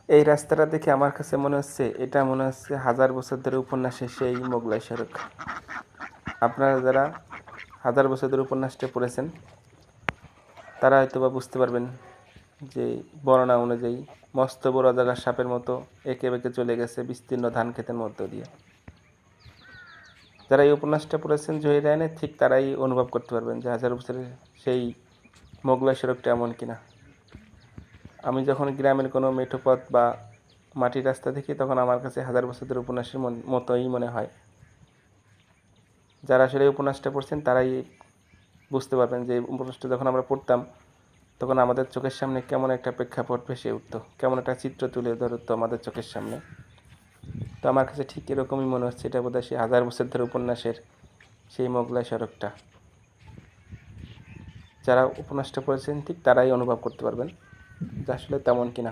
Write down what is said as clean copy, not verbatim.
এই রাস্তাটা দেখে আমার কাছে মনে হচ্ছে এটা মনে হচ্ছে 1000 বছর ধরে উপন্যাসে সেই মোগলাই সড়ক। আপনারা যারা 1000 বছর ধরে উপন্যাসটা পড়েছেন তারা হয়তো বা বুঝতে পারবেন যে বর্ণনা অনুযায়ী মস্ত বড় জায়গার সাপের মতো এঁকে বেঁকে চলে গেছে বিস্তীর্ণ ধান ক্ষেতের মধ্য দিয়ে। যারা এই উপন্যাসটা পড়েছেন জহির রায়নের ঠিক তারাই অনুভব করতে পারবেন যে 1000 বছরের সেই মোগলাই সড়কটা এমন কিনা। আমি যখন গ্রামের কোনো মেঠো পথ বা মাটির রাস্তা দেখি তখন আমার কাছে 1000 বছরের উপন্যাসের মতোই মনে হয়। যারা আসলে এই উপন্যাসটা পড়ছেন তারাই বুঝতে পারবেন যে উপন্যাসটা যখন আমরা পড়তাম তখন আমাদের চোখের সামনে কেমন একটা প্রেক্ষাপট ভেসে উঠতো, কেমন একটা চিত্র তুলে ধরতো আমাদের চোখের সামনে। তো আমার কাছে ঠিক এরকমই মনে হচ্ছে এটা বোধহয় সেই 1000 বছর ধরে উপন্যাসের সেই মোগলাই সড়কটা। যারা উপন্যাসটা পড়েছেন ঠিক তারাই অনুভব করতে পারবেন যে আসলে তেমন কিনা।